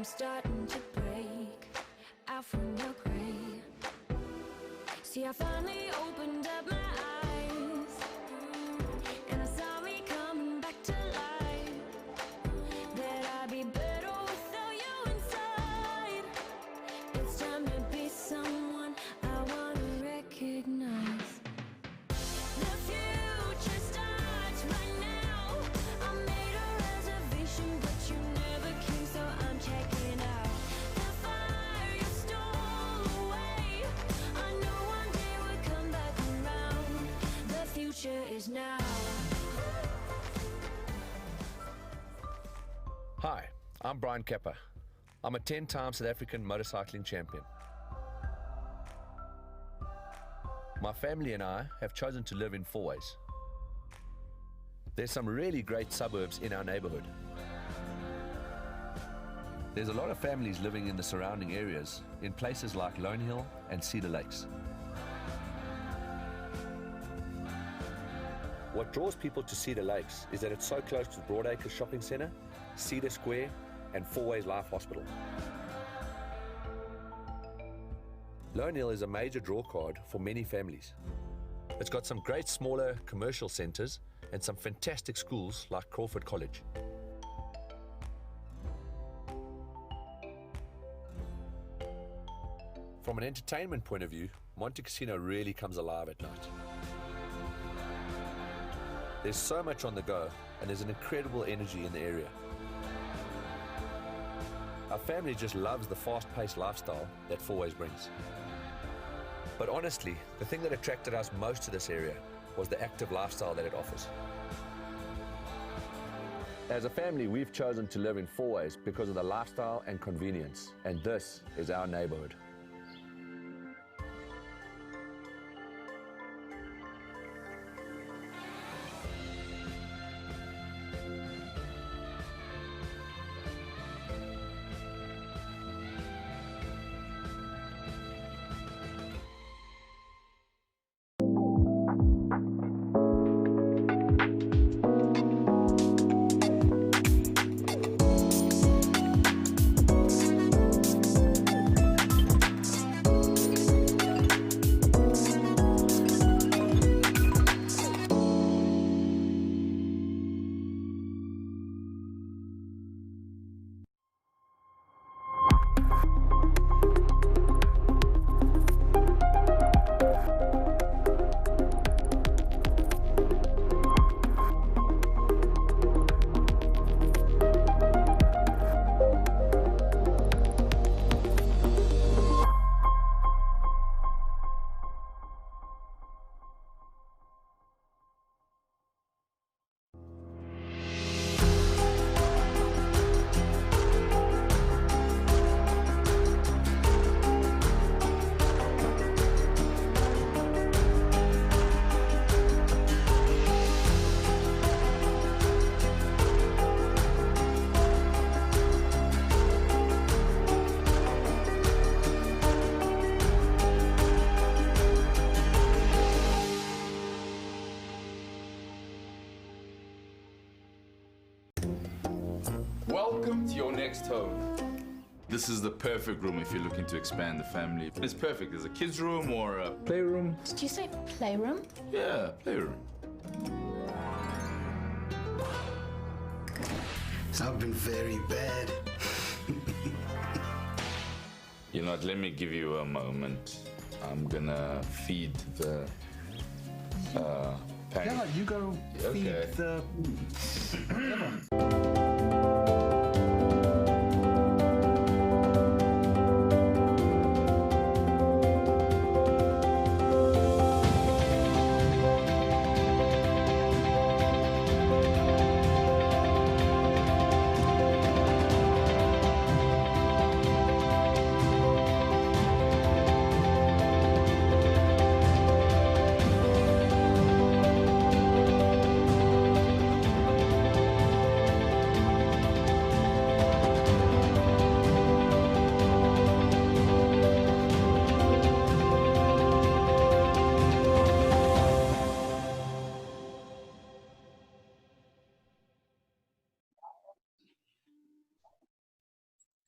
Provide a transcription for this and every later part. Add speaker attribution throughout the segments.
Speaker 1: starting to break out from your grave. See, I finally opened up my eyes, and I saw me coming back to life. That I'd be better without you inside. It's time to be someone I want to recognize. The future starts right now. I made a reservation, but you never came, so I'm checking out. The fire you stole away, I knew one day would come back around. The future is now.
Speaker 2: Hi, I'm Brian Kepper. I'm a 10-time South African motorcycling champion. My family and I have chosen to live in Fourways. There's some really great suburbs in our neighborhood. There's a lot of families living in the surrounding areas, in places like Lone Hill and Cedar Lakes. What draws people to Cedar Lakes is that it's so close to the Broadacre Shopping Centre, Cedar Square and Fourways Life Hospital. Lone Hill is a major draw card for many families. It's got some great smaller commercial centres and some fantastic schools like Crawford College. From an entertainment point of view, Monte Casino really comes alive at night. There's so much on the go, and there's an incredible energy in the area. Our family just loves the fast-paced lifestyle that Fourways brings. But honestly, the thing that attracted us most to this area was the active lifestyle that it offers. As a family, we've chosen to live in Fourways because of the lifestyle and convenience, and this is our neighborhood.
Speaker 3: Welcome to your next home. This is the perfect room if you're looking to expand the family. It's perfect. There's a kid's room or a playroom.
Speaker 4: Did you say playroom?
Speaker 3: Yeah, playroom.
Speaker 5: I've been very bad.
Speaker 3: You know what, let me give you a moment. I'm gonna feed the pancake.
Speaker 5: Yeah, you go feed
Speaker 3: Okay.
Speaker 5: the...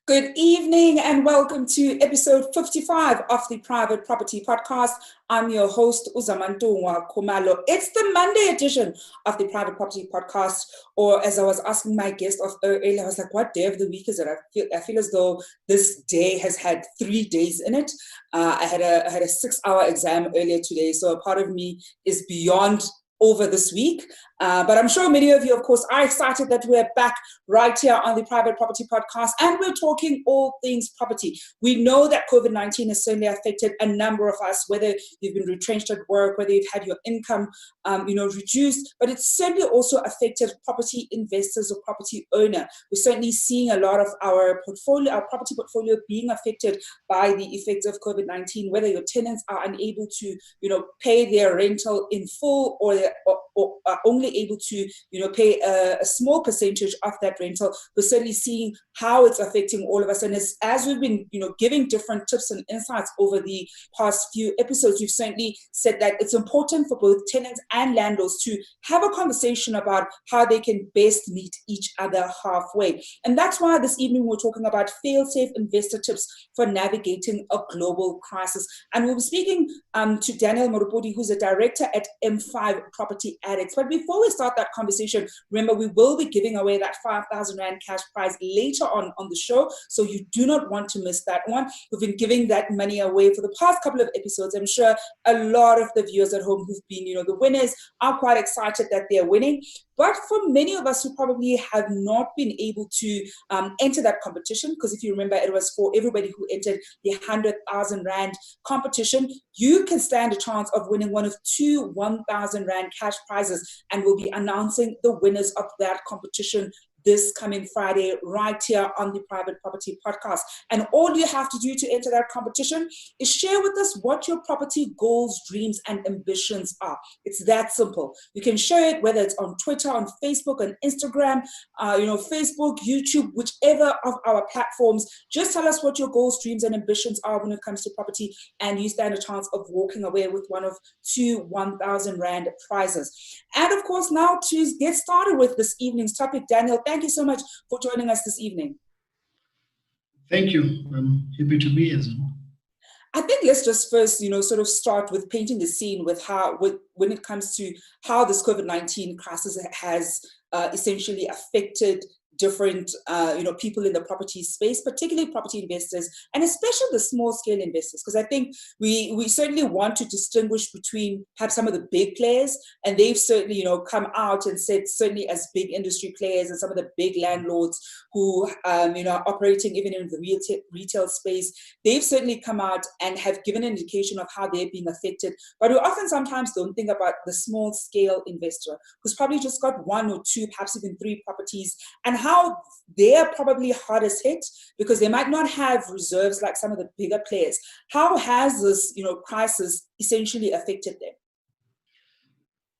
Speaker 4: Good evening and welcome to episode 55 of the Private Property Podcast. I'm your host, Zamantungwa. It's the Monday edition of the Private Property Podcast, or as I was asking my guest earlier, I was like, what day of the week is it? I feel as though this day has had 3 days in it. I had a 6-hour exam earlier today, so a part of me is beyond over this week. But I'm sure many of you, of course, are excited that we're back right here on the Private Property Podcast, and we're talking all things property. We know that COVID-19 has certainly affected a number of us, whether you've been retrenched at work, whether you've had your income, reduced, but it's certainly also affected property investors or property owner. We're certainly seeing a lot of our property portfolio being affected by the effects of COVID-19, whether your tenants are unable to, pay their rental in full, or are only able to, pay a small percentage of that rental. We're certainly seeing how it's affecting all of us. And as we've been, giving different tips and insights over the past few episodes, we've certainly said that it's important for both tenants and landlords to have a conversation about how they can best meet each other halfway. And that's why this evening we're talking about fail-safe investor tips for navigating a global crisis. And we'll be speaking to Daniel Morupodi, who's a director at M5 Property Addicts. But before we start that conversation, remember, we will be giving away that 5,000 Rand cash prize later on the show, so you do not want to miss that one. We've been giving that money away for the past couple of episodes. I'm sure a lot of the viewers at home who've been, the winners are quite excited that they're winning. But for many of us who probably have not been able to enter that competition, because if you remember, it was for everybody who entered the 100,000 Rand competition, you can stand a chance of winning one of two 1,000 Rand cash prizes, and we'll be announcing the winners of that competition this coming Friday right here on the Private Property Podcast. And all you have to do to enter that competition is share with us what your property goals, dreams, and ambitions are. It's that simple. You can share it, whether it's on Twitter, on Facebook, on Instagram, Facebook, YouTube, whichever of our platforms. Just tell us what your goals, dreams, and ambitions are when it comes to property, and you stand a chance of walking away with one of two 1,000 Rand prizes. And of course, now to get started with this evening's topic, Daniel, thank you so much for joining us this evening.
Speaker 5: Thank you. I'm happy to be here.
Speaker 4: I think let's just first, sort of start with painting the scene with when it comes to how this COVID-19 crisis has essentially affected different, people in the property space, particularly property investors, and especially the small scale investors, because I think we certainly want to distinguish between perhaps some of the big players, and they've certainly, come out and said, certainly as big industry players and some of the big landlords who, are operating even in the retail space, they've certainly come out and have given an indication of how they're being affected. But we often sometimes don't think about the small scale investor who's probably just got one or two, perhaps even three properties, and how they're probably hardest hit because they might not have reserves like some of the bigger players. How has this, crisis essentially affected them?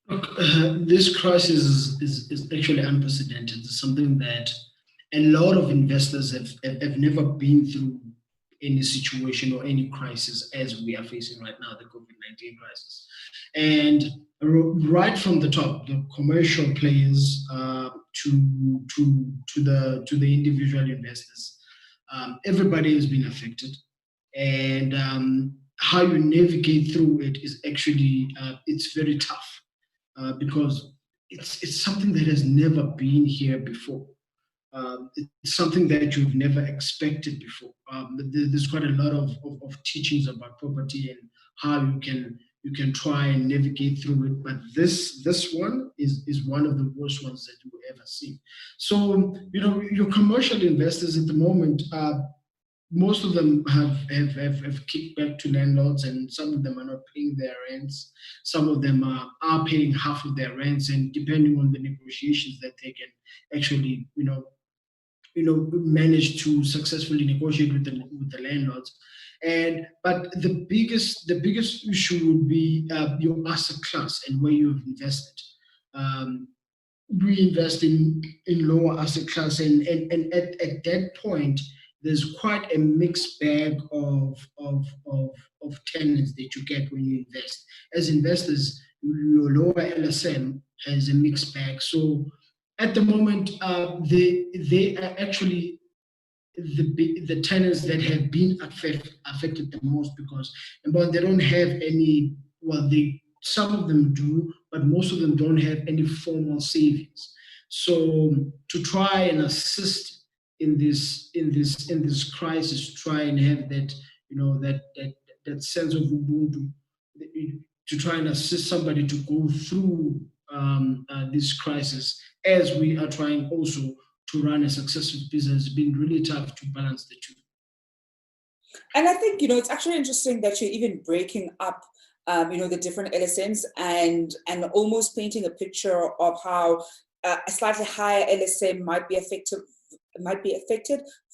Speaker 5: Look, this crisis is actually unprecedented. It's something that a lot of investors have never been through any situation or any crisis as we are facing right now, the COVID-19 crisis. And right from the top, the commercial players to the individual investors, everybody has been affected. And how you navigate through it is actually, it's very tough because it's something that has never been here before. It's something that you've never expected before. There's quite a lot of teachings about property and how you can try and navigate through it, but this one is one of the worst ones that you will ever see. So your commercial investors at the moment, most of them have kicked back to landlords, and some of them are not paying their rents. Some of them are paying half of their rents, and depending on the negotiations that they can actually manage to successfully negotiate with the landlords. But the biggest issue would be your asset class and where you've invested. We invest in lower asset class, and at that point, there's quite a mixed bag of tenants that you get when you invest. As investors, your lower LSM has a mixed bag. So at the moment, they are actually the tenants that have been affected the most, because but they don't have any, well, some of them do, but most of them don't have any formal savings. So to try and assist in this crisis, try and have that, that sense of Ubuntu, to try and assist somebody to go through this crisis, as we are trying also to run a successful business. It's been really tough to balance the two.
Speaker 4: And I think, it's actually interesting that you're even breaking up, the different LSMs and almost painting a picture of how a slightly higher LSM might be affected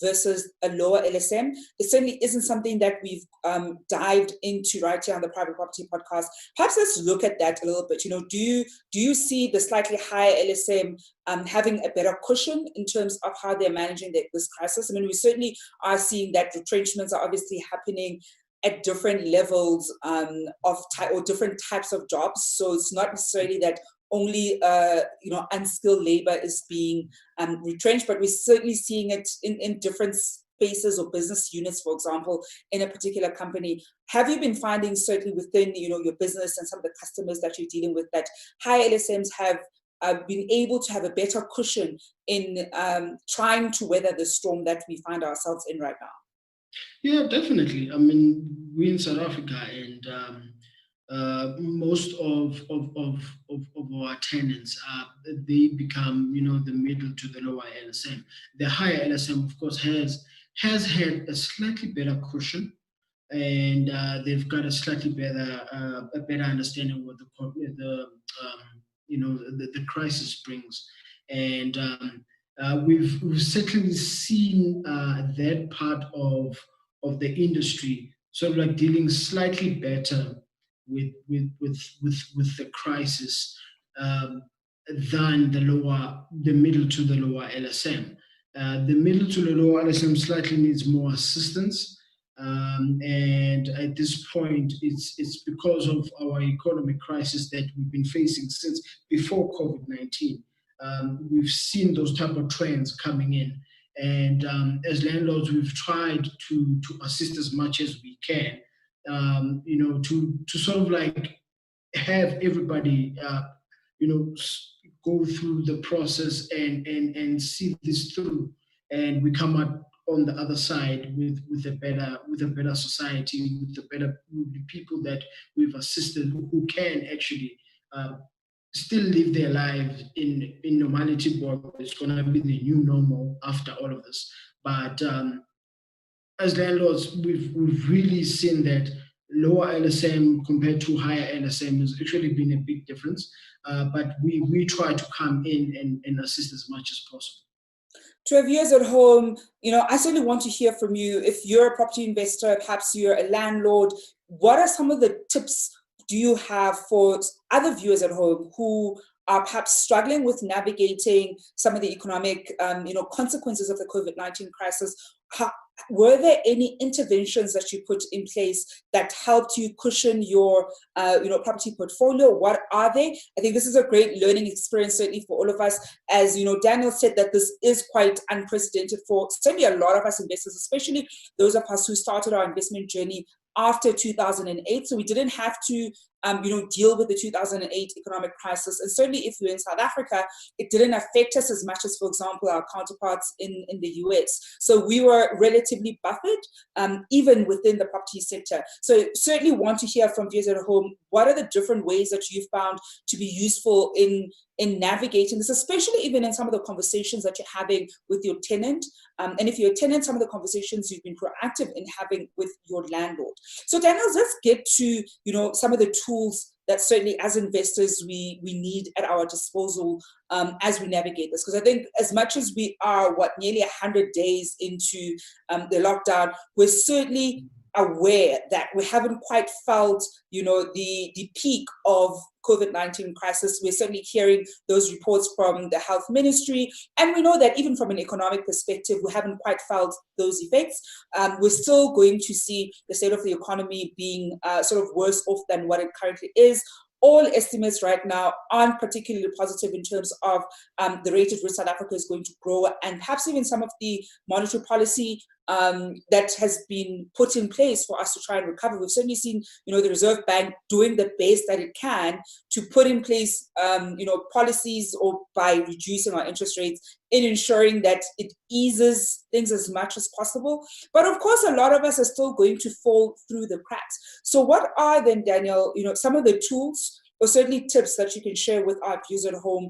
Speaker 4: versus a lower LSM. It certainly isn't something that we've dived into right here on the Private Property Podcast. Perhaps let's look at that a little bit. Do you see the slightly higher LSM having a better cushion in terms of how they're managing this crisis? I mean, we certainly are seeing that retrenchments are obviously happening at different levels or different types of jobs. So it's not necessarily that only unskilled labor is being retrenched, but we're certainly seeing it in different spaces or business units, for example, in a particular company. Have you been finding, certainly within your business and some of the customers that you're dealing with, that high LSMs have been able to have a better cushion in trying to weather the storm that we find ourselves in right now?
Speaker 5: Yeah, definitely. I mean, we're in South Africa, and most of our tenants, they become, the middle to the lower LSM. The higher LSM, of course, has had a slightly better cushion, and they've got a slightly better understanding of what the crisis brings, and we've certainly seen that part of the industry sort of like dealing slightly better with the crisis than the middle to the lower LSM. The middle to the lower LSM slightly needs more assistance, and at this point, it's because of our economic crisis that we've been facing since before COVID-19. We've seen those type of trends coming in, and as landlords, we've tried to assist as much as we can. To sort of like have everybody, go through the process and see this through, and we come out on the other side with a better with the people that we've assisted, who can actually still live their lives in normality. But it's going to be the new normal after all of this. But as landlords, we've really seen that lower LSM compared to higher LSM has actually been a big difference. But we try to come in and assist as much as possible.
Speaker 4: To our viewers at home, I certainly want to hear from you. If you're a property investor, perhaps you're a landlord, what are some of the tips do you have for other viewers at home who are perhaps struggling with navigating some of the economic, consequences of the COVID-19 crisis? Were there any interventions that you put in place that helped you cushion your, property portfolio? What are they? I think this is a great learning experience, certainly for all of us. As Daniel said, that this is quite unprecedented for certainly a lot of us investors, especially those of us who started our investment journey after 2008. So we didn't have to, deal with the 2008 economic crisis. And certainly if you're in South Africa, it didn't affect us as much as, for example, our counterparts in the US. So we were relatively buffered, even within the property sector. So certainly want to hear from viewers at home, what are the different ways that you've found to be useful in navigating this, especially even in some of the conversations that you're having with your tenant. And if you're a tenant, some of the conversations you've been proactive in having with your landlord. So Daniel, let's get to, some of the tools that certainly as investors we need at our disposal as we navigate this. Because I think as much as we are, nearly 100 days into the lockdown, we're certainly aware that we haven't quite felt, the peak of COVID-19 crisis. We're certainly hearing those reports from the health ministry. And we know that even from an economic perspective, we haven't quite felt those effects. We're still going to see the state of the economy being sort of worse off than what it currently is. all estimates right now aren't particularly positive in terms of the rate at which South Africa is going to grow, and perhaps even some of the monetary policy that has been put in place for us to try and recover. We've certainly seen, the Reserve Bank doing the best that it can to put in place, policies or by reducing our interest rates in ensuring that it eases things as much as possible. But of course, a lot of us are still going to fall through the cracks. So what are then, Daniel, some of the tools or certainly tips that you can share with our viewers at home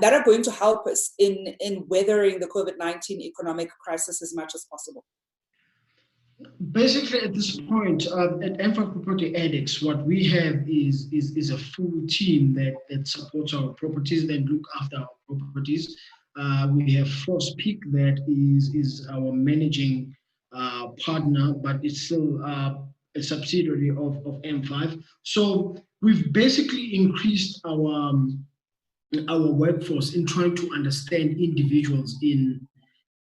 Speaker 4: that are going to help us in weathering the COVID-19 economic crisis as much as possible?
Speaker 5: Basically, at this point, at M5 Property Addicts, what we have is a full team that supports our properties, that look after our properties. We have Force Peak, that is our managing partner, but it's still a subsidiary of M5. So we've basically increased our workforce in trying to understand individuals, in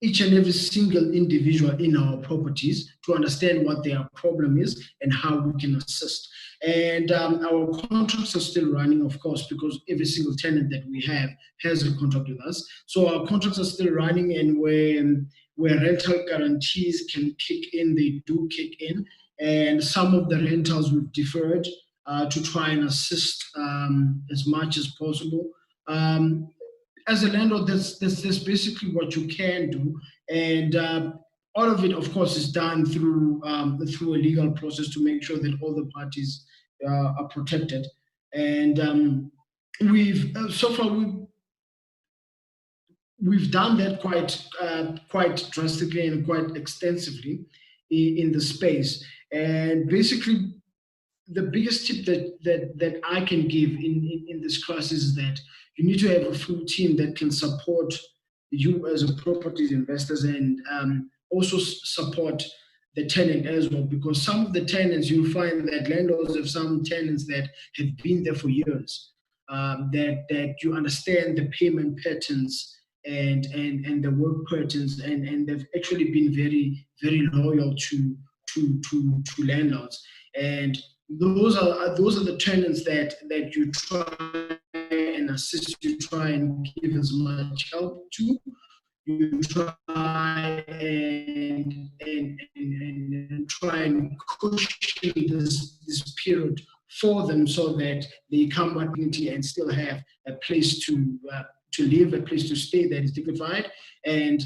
Speaker 5: each and every single individual in our properties, to understand what their problem is and how we can assist. And our contracts are still running, of course, because every single tenant that we have has a contract with us. So our contracts are still running, and where rental guarantees can kick in, they do kick in. And some of the rentals we've deferred to try and assist as much as possible. As a landlord, that's basically what you can do, and all of it, of course, is done through a legal process to make sure that all the parties are protected. And we've done that quite drastically and quite extensively in the space. And basically, the biggest tip that I can give in this class is that you need to have a full team that can support you as a property investors, and also support the tenant as well, because some of the tenants, you'll find that landlords have some tenants that have been there for years, that you understand the payment patterns and the work patterns, and they've actually been very, very loyal to landlords. And those are the tenants that you try and assist, you try and give as much help to, you try and try and cushion this period for them, so that they come back and still have a place to live, a place to stay that is dignified. And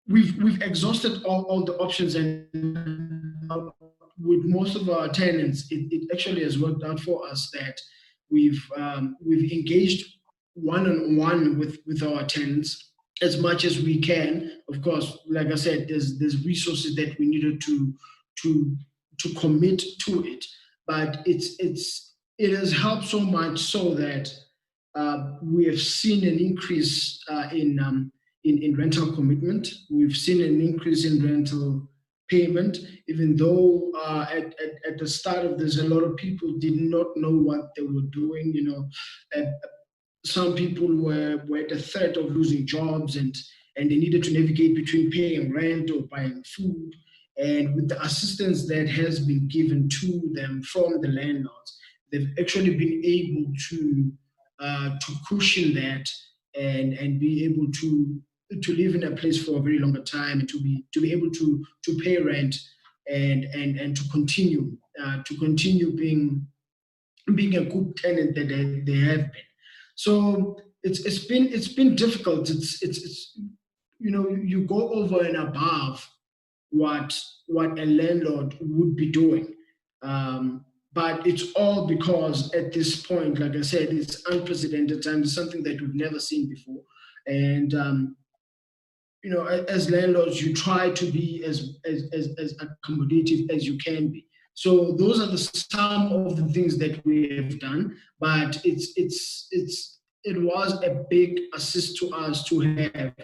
Speaker 5: we've exhausted all the options, and with most of our tenants, it actually has worked out for us that we've engaged one-on-one with our tenants as much as we can. Of course, like I said, there's resources that we needed to commit to it, but it has helped so much so that we have seen an increase in rental commitment. We've seen an increase in rental payment, even though at the start of this, a lot of people did not know what they were doing. Some people were at the threat of losing jobs, and they needed to navigate between paying rent or buying food. And with the assistance that has been given to them from the landlords, they've actually been able to cushion that and be able to live in a place for a very longer time, and to be able to pay rent and to continue being a good tenant that they have been. So it's been difficult. It's you go over and above what a landlord would be doing. But it's all because at this point, like I said, it's unprecedented time. It's something that we've never seen before. And as landlords, you try to be as accommodative as you can be. So those are some of the things that we have done. But it was a big assist to us to have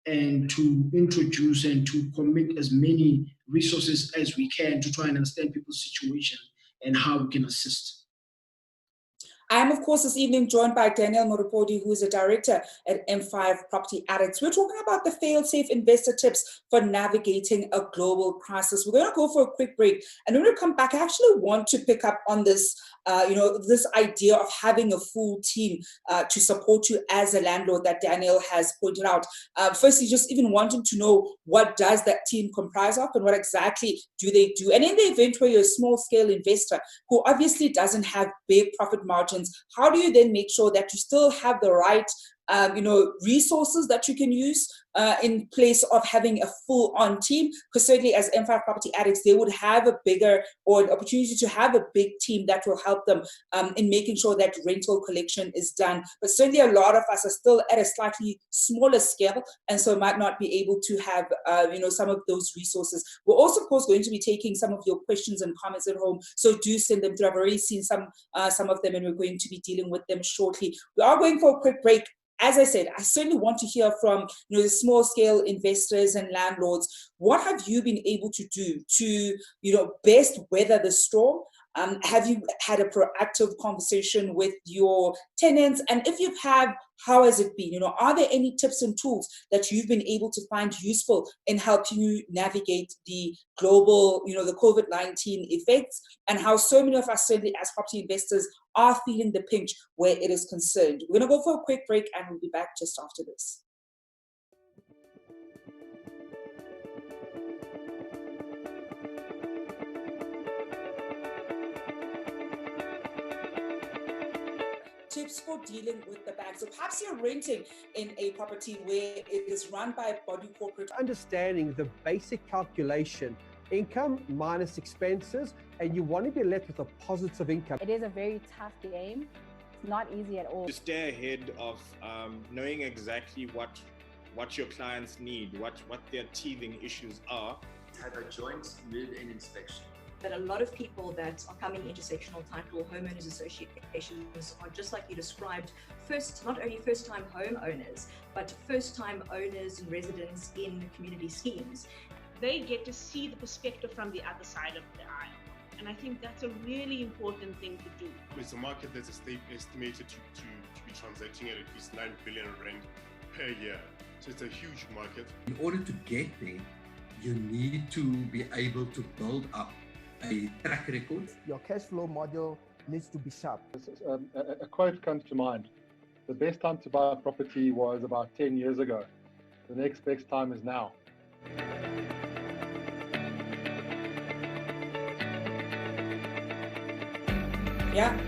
Speaker 5: and to introduce and to commit as many resources as we can to try and understand people's situation and how we can assist.
Speaker 4: I am, of course, this evening joined by Daniel Moripodi, who is a director at M5 Property Addicts. We're talking about the fail-safe investor tips for navigating a global crisis. We're going to go for a quick break, and when we come back, I actually want to pick up on this, this idea of having a full team to support you as a landlord that Daniel has pointed out. Firstly, just even wanting to know, what does that team comprise of and what exactly do they do? And in the event where you're a small-scale investor who obviously doesn't have big profit margins, how do you then make sure that you still have the right resources that you can use in place of having a full-on team? Because certainly as M5 Property Addicts, they would have a bigger or an opportunity to have a big team that will help them in making sure that rental collection is done. But certainly a lot of us are still at a slightly smaller scale, and so might not be able to have some of those resources. We're also, of course, going to be taking some of your questions and comments at home, so do send them through. I've already seen some of them, and we're going to be dealing with them shortly. We are going for a quick break. As I said, I certainly want to hear from the small scale investors and landlords. What have you been able to do to best weather the storm? Have you had a proactive conversation with your tenants? And if you have, how has it been? Are there any tips and tools that you've been able to find useful in helping you navigate the global, the COVID-19 effects, and how so many of us, certainly as property investors, are feeling the pinch where it is concerned? We're going to go for a quick break, and we'll be back just after this. Tips for dealing with the bank. So perhaps you're renting in a property where it is run by a body corporate.
Speaker 6: Understanding the basic calculation, income minus expenses, and you want to be left with a positive income.
Speaker 7: It is a very tough game. It's not easy at all.
Speaker 8: To stay ahead of knowing exactly what your clients need, what their teething issues are.
Speaker 9: Have a joint move-in inspection.
Speaker 10: That a lot of people that are coming into sectional title homeowners associations are, just like you described, not only first-time homeowners, but first-time owners and residents in community schemes.
Speaker 11: They get to see the perspective from the other side of the aisle. And I think that's a really important thing to do.
Speaker 12: It's a market that's estimated to be transacting at least 9 billion rand per year. So it's a huge market.
Speaker 13: In order to get there, you need to be able to build up a track record.
Speaker 14: Your cash flow model needs to be sharp.
Speaker 15: A quote comes to mind. The best time to buy a property was about 10 years ago. The next best time is now.
Speaker 4: Yeah.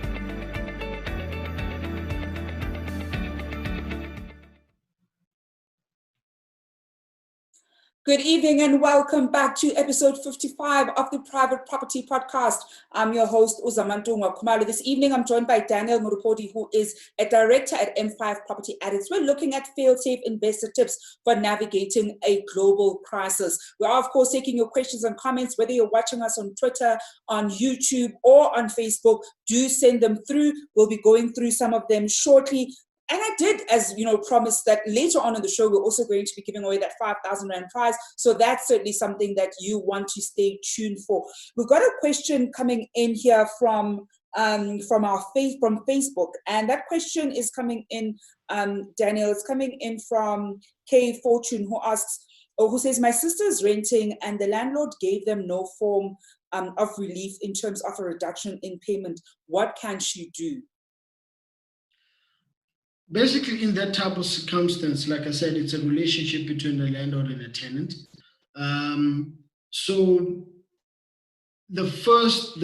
Speaker 4: Good evening and welcome back to episode 55 of the Private Property Podcast. I'm your host, Zamantungwa. This evening, I'm joined by Daniel Moripodi, who is a director at M5 Property Addicts. We're looking at fail-safe investor tips for navigating a global crisis. We are, of course, taking your questions and comments, whether you're watching us on Twitter, on YouTube, or on Facebook. Do send them through. We'll be going through some of them shortly. And I did, as promise that later on in the show, we're also going to be giving away that 5,000 Rand prize. So that's certainly something that you want to stay tuned for. We've got a question coming in here from Facebook. And that question is coming in, Daniel, it's coming in from K Fortune, who says, my sister is renting and the landlord gave them no form of relief in terms of a reduction in payment. What can she do?
Speaker 5: Basically, in that type of circumstance, like I said, it's a relationship between the landlord and the tenant. So the first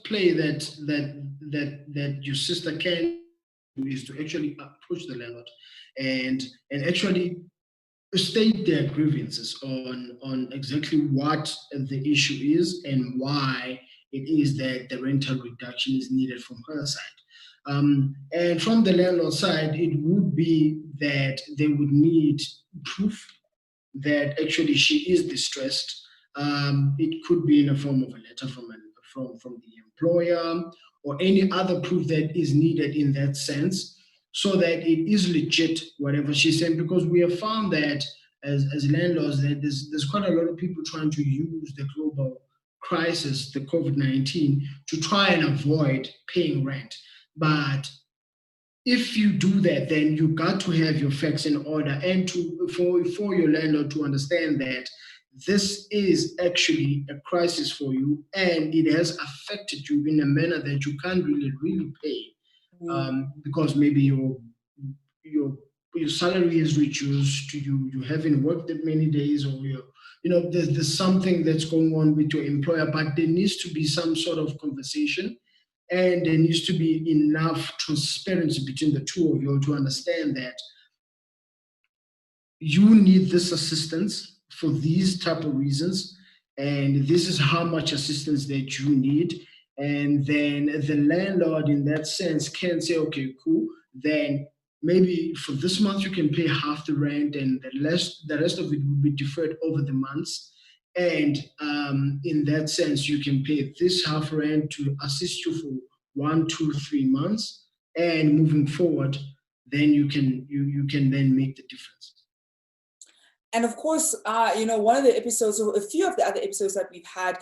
Speaker 5: play that your sister can do is to actually approach the landlord and actually state their grievances on exactly what the issue is and why it is that the rental reduction is needed from her side. And from the landlord side, it would be that they would need proof that actually she is distressed. It could be in the form of a letter from the employer or any other proof that is needed in that sense, so that it is legit, whatever she's saying, because we have found that as landlords, that there's quite a lot of people trying to use the global crisis, the COVID-19, to try and avoid paying rent. But if you do that, then you got to have your facts in order, and for your landlord to understand that this is actually a crisis for you, and it has affected you in a manner that you can't really pay, because maybe your salary is reduced, you haven't worked that many days, or there's something that's going on with your employer. But there needs to be some sort of conversation, and there needs to be enough transparency between the two of you to understand that you need this assistance for these type of reasons, and this is how much assistance that you need. And then the landlord in that sense can say, okay, cool, then maybe for this month you can pay half the rent, and the rest of it will be deferred over the months. And in that sense, you can pay this half rent to assist you for 1, 2, 3 months, and moving forward, then you can then make the difference.
Speaker 4: And of course, one of the episodes, or a few of the other episodes that we've had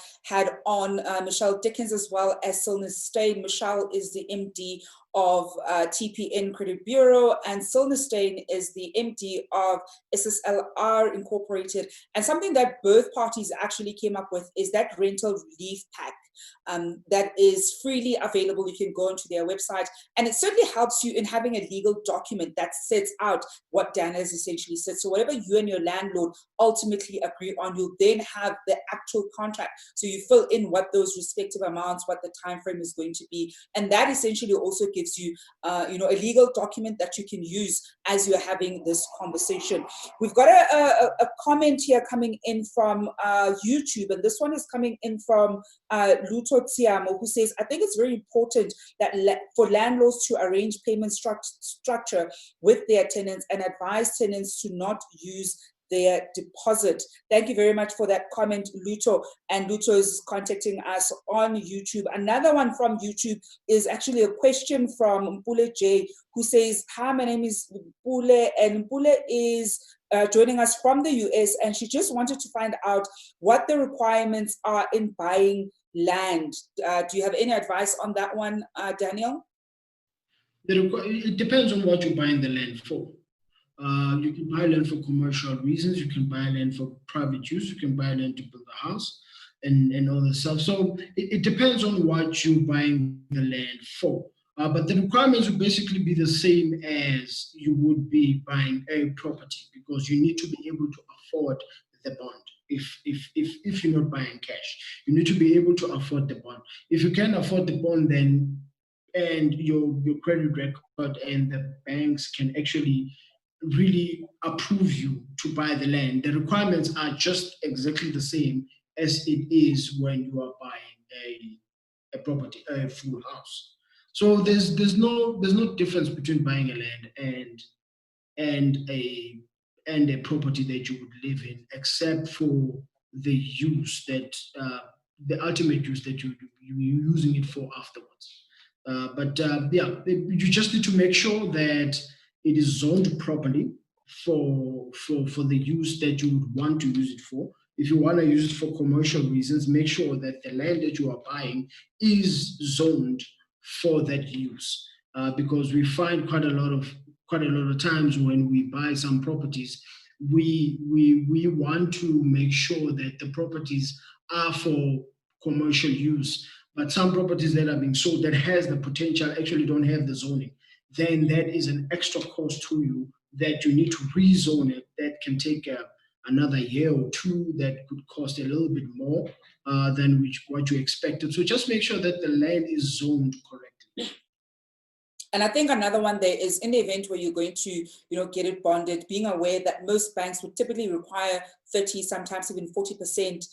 Speaker 4: on Michelle Dickens, as well as Silner Steyn. Michelle is the MD of TPN Credit Bureau, and Silner Steyn is the MD of SSLR Incorporated. And something that both parties actually came up with is that rental relief pack that is freely available. You can go onto their website, and it certainly helps you in having a legal document that sets out what Dan has essentially said. So whatever you and your landlord ultimately agree on, you'll then have the actual contract. So you fill in what those respective amounts, what the time frame is going to be, and that essentially also gives you, a legal document that you can use as you're having this conversation. We've got a comment here coming in from YouTube, and this one is coming in from Luto Tsiamo, who says, I think it's very important that for landlords to arrange payment structure with their tenants and advise tenants to not use their deposit. Thank you very much for that comment, Luto. And Luto is contacting us on YouTube. Another one from YouTube is actually a question from Mpule J, who says, hi, my name is Mpule, and Mpule is joining us from the US, and she just wanted to find out what the requirements are in buying land. Do you have any advice on that one, Daniel?
Speaker 5: It depends on what you're buying the land for. You can buy land for commercial reasons, you can buy land for private use, you can buy land to build a house and all this stuff. So it depends on what you're buying the land for. But the requirements will basically be the same as you would be buying a property, because you need to be able to afford the bond. If you're not buying cash, you need to be able to afford the bond. If you can't afford the bond, then and your credit record and the banks can actually really approve you to buy the land, the requirements are just exactly the same as it is when you are buying a property, a full house. So there's no difference between buying a land and a property that you would live in, except for the use that the ultimate use that you're using it for afterwards. You just need to make sure that it is zoned properly for the use that you would want to use it for. If you want to use it for commercial reasons, make sure that the land that you are buying is zoned for that use. Because we find quite a lot of times when we buy some properties, we want to make sure that the properties are for commercial use. But some properties that are being sold that has the potential actually don't have the zoning. Then that is an extra cost to you that you need to rezone it. That can take another year or two. That could cost a little bit more than what you expected. So just make sure that the land is zoned correctly.
Speaker 4: And I think another one there is, in the event where you're going to, get it bonded, being aware that most banks would typically require 30, sometimes even 40%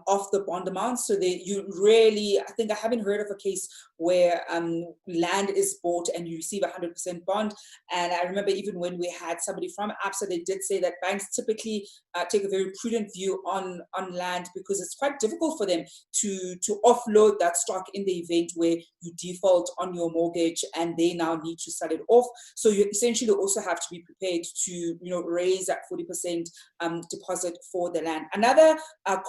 Speaker 4: of the bond amount. So I think I haven't heard of a case where land is bought and you receive 100% bond. And I remember even when we had somebody from ABSA, they did say that banks typically take a very prudent view on land, because it's quite difficult for them to offload that stock in the event where you default on your mortgage and they now need to sell it off. So you essentially also have to be prepared to raise that 40% deposit deposit for the land. Another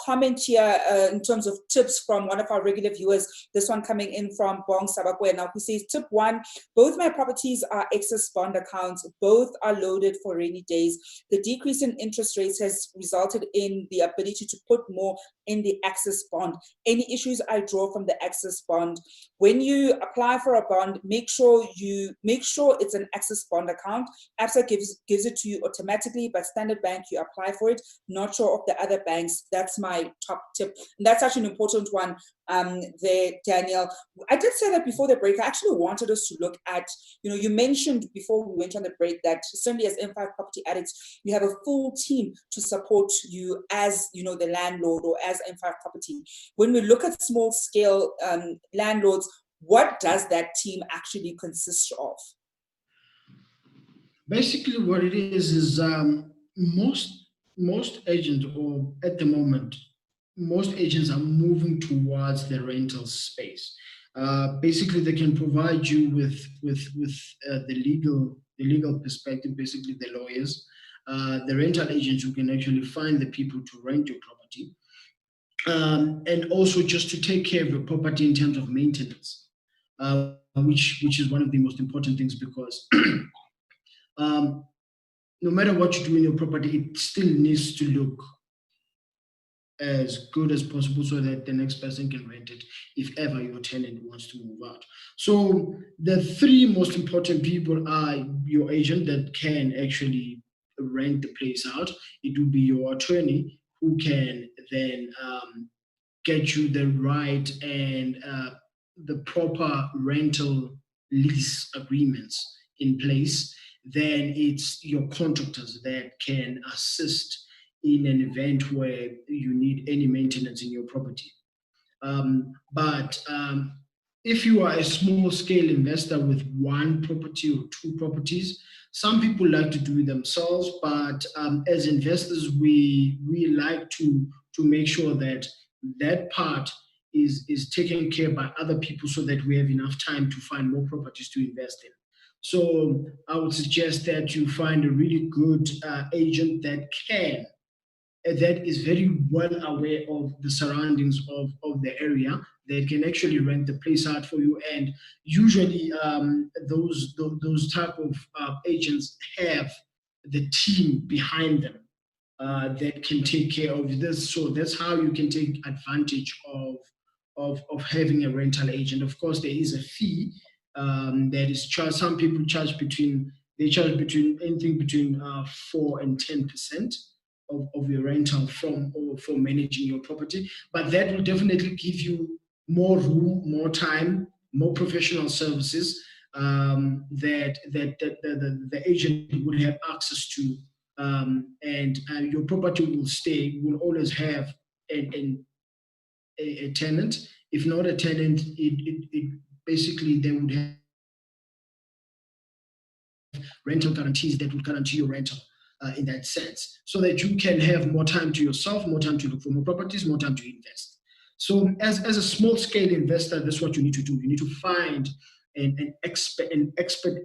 Speaker 4: comment here in terms of tips from one of our regular viewers, this one coming in from Bong Sabakwena, who says, tip 1, both my properties are excess bond accounts. Both are loaded for rainy days. The decrease in interest rates has resulted in the ability to put more in the excess bond. Any issues I draw from the excess bond. When you apply for a bond, make sure it's an excess bond account. ABSA gives it to you automatically, but Standard Bank, you apply for it. Not sure of the other banks. That's my top tip. And that's actually an important one there, Daniel. I did say that before the break. I actually wanted us to look at, you mentioned before we went on the break that certainly as M5 Property Addicts, you have a full team to support you as, the landlord or as M5 Property. When we look at small scale landlords, what does that team actually consist of?
Speaker 5: Basically, what it is most agents, or at the moment, most agents are moving towards the rental space. Basically, they can provide you with the legal perspective. Basically, the lawyers, the rental agents who can actually find the people to rent your property, and also just to take care of your property in terms of maintenance, which is one of the most important things, because no matter what you do in your property, it still needs to look as good as possible so that the next person can rent it if ever your tenant wants to move out. So the three most important people are your agent that can actually rent the place out. It will be your attorney, who can then get you the right and the proper rental lease agreements in place. Then it's your contractors that can assist in an event where you need any maintenance in your property. But if you are a small scale investor with one property or two properties, some people like to do it themselves, but as investors, we like to make sure that that part is taken care by other people, so that we have enough time to find more properties to invest in. So I would suggest that you find a really good agent that is very well aware of the surroundings of the area, that can actually rent the place out for you. And usually those type of agents have the team behind them that can take care of this. So that's how you can take advantage of having a rental agent. Of course, there is a fee that is charged. Some people charge anything between 4 and 10% of your rental for managing your property. But that will definitely give you more room, more time, more professional services that the agent would have access to, and your property will always have a tenant. If not a tenant, it basically they would have rental guarantees that would guarantee your rental in that sense, so that you can have more time to yourself, more time to look for more properties, more time to invest. So as a small scale investor, that's what you need to do. You need to find an expert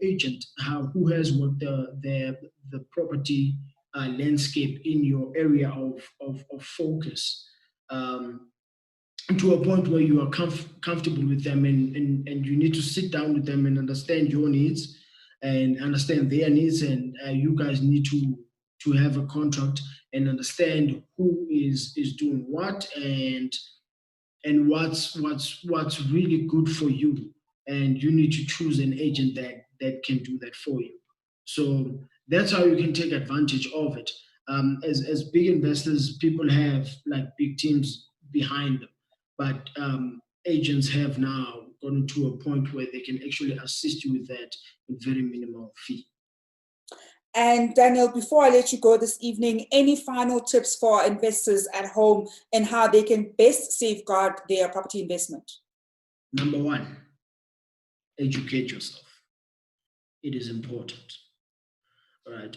Speaker 5: agent who has what the property landscape in your area of focus, to a point where you are comfortable with them, and you need to sit down with them and understand your needs and understand their needs, and you guys need to have a contract and understand who is doing what, and what's really good for you, and you need to choose an agent that can do that for you. So that's how you can take advantage of it. As big investors, people have like big teams behind them, but agents have now gotten to a point where they can actually assist you with that with very minimal fee.
Speaker 4: And Daniel, before I let you go this evening, any final tips for our investors at home and how they can best safeguard their property investment?
Speaker 5: Number one, educate yourself. It is important. All right.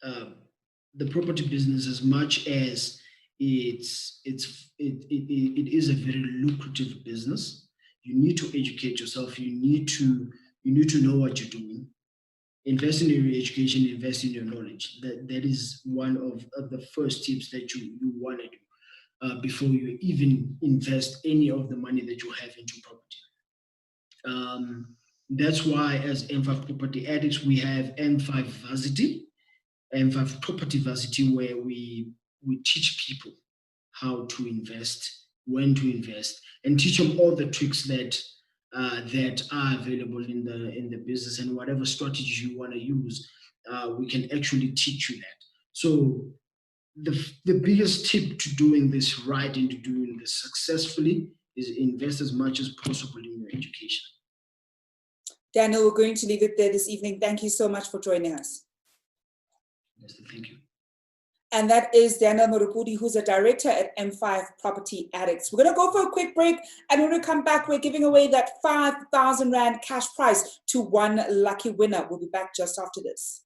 Speaker 5: The property business, as much as it is a very lucrative business, you need to educate yourself. You need to know what you're doing. invest in your education, invest in your knowledge. That is one of the first tips that you want to do before you even invest any of the money that you have into property. That's why as M5 Property Addicts, we have M5 Varsity, M5 Property Varsity, where we teach people how to invest, when to invest, and teach them all the tricks that are available in the business, and whatever strategies you want to use, we can actually teach you that. So the biggest tip to doing this right and to doing this successfully is invest as much as possible in your education.
Speaker 4: Daniel, we're going to leave it there this evening. Thank you so much for joining us.
Speaker 5: Yes, thank you.
Speaker 4: And that is Daniel Morupudi, who's a director at M5 Property Addicts. We're going to go for a quick break, and when we come back, we're giving away that 5,000 Rand cash prize to one lucky winner. We'll be back just after this.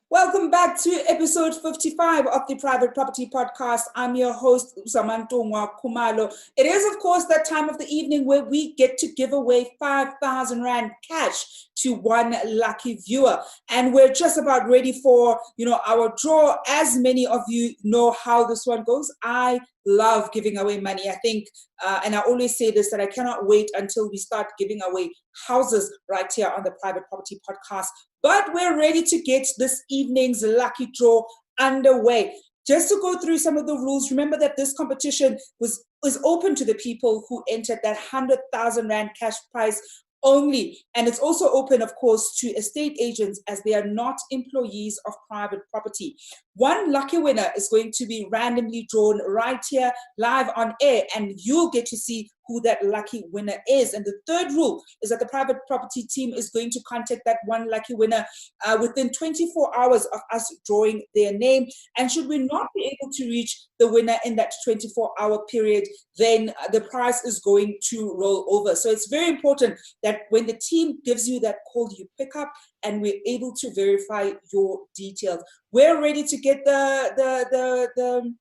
Speaker 4: Welcome back to episode 55 of the Private Property Podcast. I'm your host, Zamantungwa Kumalo. It is, of course, that time of the evening where we get to give away 5,000 Rand cash to one lucky viewer. And we're just about ready for, our draw. As many of you know how this one goes, I love giving away money. I think, and I always say this, that I cannot wait until we start giving away houses right here on the Private Property Podcast. But we're ready to get this evening's lucky draw underway. Just to go through some of the rules, remember that this competition was open to the people who entered that 100,000 Rand cash prize only. And it's also open, of course, to estate agents, as they are not employees of private property. One lucky winner is going to be randomly drawn right here live on air, and you'll get to see who that lucky winner is. And the third rule is that the private property team is going to contact that one lucky winner within 24 hours of us drawing their name. And should we not be able to reach the winner in that 24-hour period, then the prize is going to roll over. So it's very important that when the team gives you that call, you pick up, and we're able to verify your details. We're ready to get the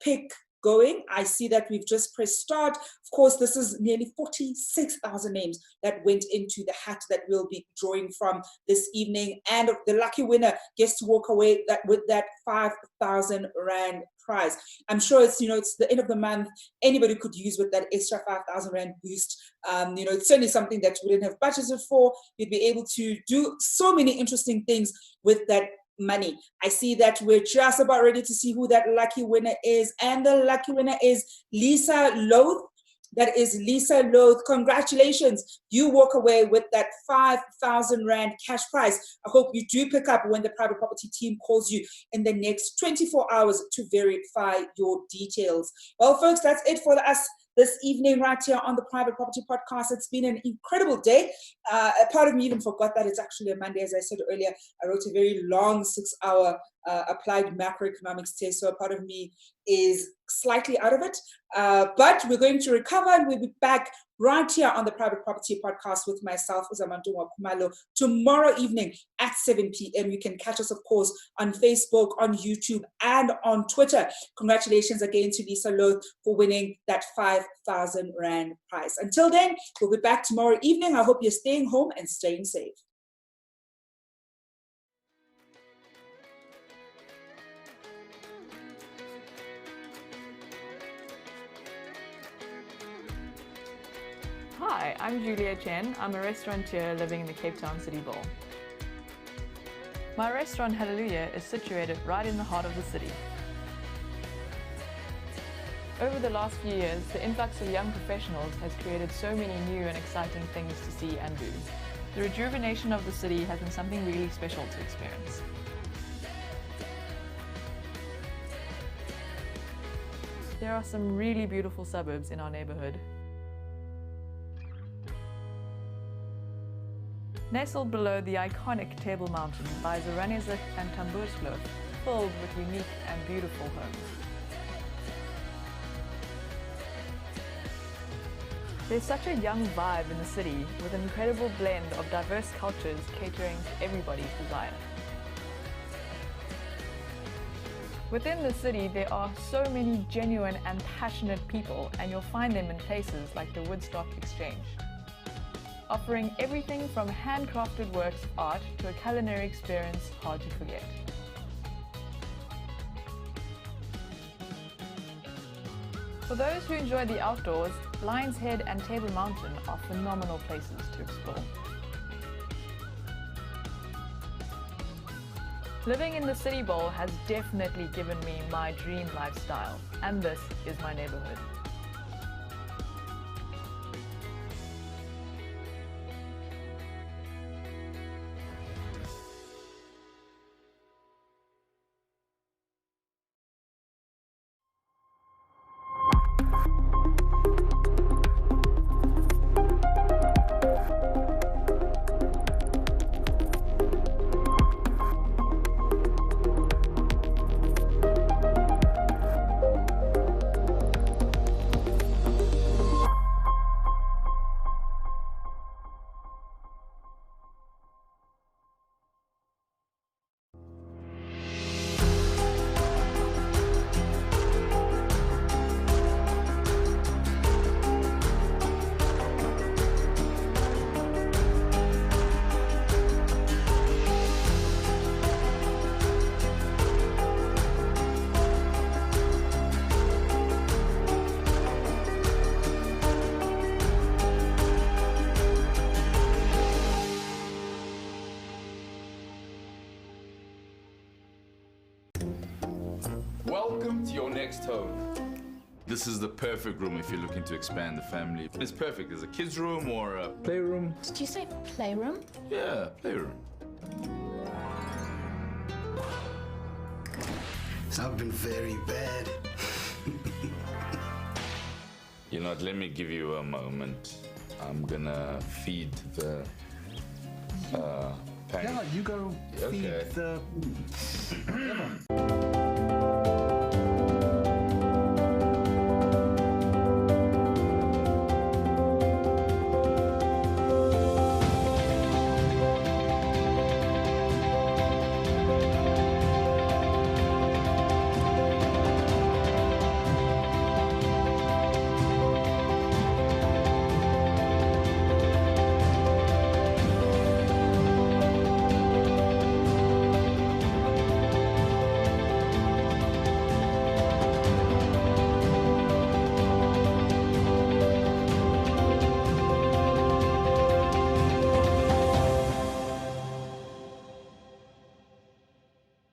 Speaker 4: pick going. I see that we've just pressed start. Of course, this is nearly 46,000 names that went into the hat that we'll be drawing from this evening. And the lucky winner gets to walk away with that 5,000 Rand prize. I'm sure it's the end of the month. Anybody could use with that extra 5,000 Rand boost. It's certainly something that you wouldn't have budgeted for. You'd be able to do so many interesting things with that money. I see that we're just about ready to see who that lucky winner is, and the lucky winner is Lisa Loth. That is Lisa Loth. Congratulations. You walk away with that 5,000 Rand cash prize. I hope you do pick up when the private property team calls you in the next 24 hours to verify your details. Well, folks, that's it for us this evening right here on the Private Property Podcast. It's been an incredible day. A part of me even forgot that it's actually a Monday. As I said earlier, I wrote a very long 6-hour applied macroeconomics test, so a part of me is slightly out of it. But we're going to recover, and we'll be back right here on the Private Property Podcast with myself, Zamantungwa Kumalo, tomorrow evening at 7 p.m. You can catch us, of course, on Facebook, on YouTube, and on Twitter. Congratulations again to Lisa Loth for winning that 5,000 Rand prize. Until then, we'll be back tomorrow evening. I hope you're staying home and staying safe.
Speaker 16: Hi, I'm Julia Chen. I'm a restaurateur living in the Cape Town City Bowl. My restaurant Hallelujah is situated right in the heart of the city. Over the last few years, the influx of young professionals has created so many new and exciting things to see and do. The rejuvenation of the city has been something really special to experience. There are some really beautiful suburbs in our neighborhood. Nestled below the iconic Table Mountain lies Oranjezit and Tamboerskloof, filled with unique and beautiful homes. There's such a young vibe in the city with an incredible blend of diverse cultures catering to everybody's desire. Within the city, there are so many genuine and passionate people, and you'll find them in places like the Woodstock Exchange, offering everything from handcrafted works of art to a culinary experience hard to forget. For those who enjoy the outdoors, Lion's Head and Table Mountain are phenomenal places to explore. Living in the City Bowl has definitely given me my dream lifestyle, and this is my neighborhood.
Speaker 3: Welcome to your next home. This is the perfect room if you're looking to expand the family. It's perfect. There's a kids' room or a playroom.
Speaker 17: Did you say playroom?
Speaker 3: Yeah, playroom.
Speaker 18: I've been very bad.
Speaker 3: You know what, let me give you a moment. I'm gonna feed the pan.
Speaker 18: Yeah, you go feed
Speaker 3: Okay.
Speaker 18: the...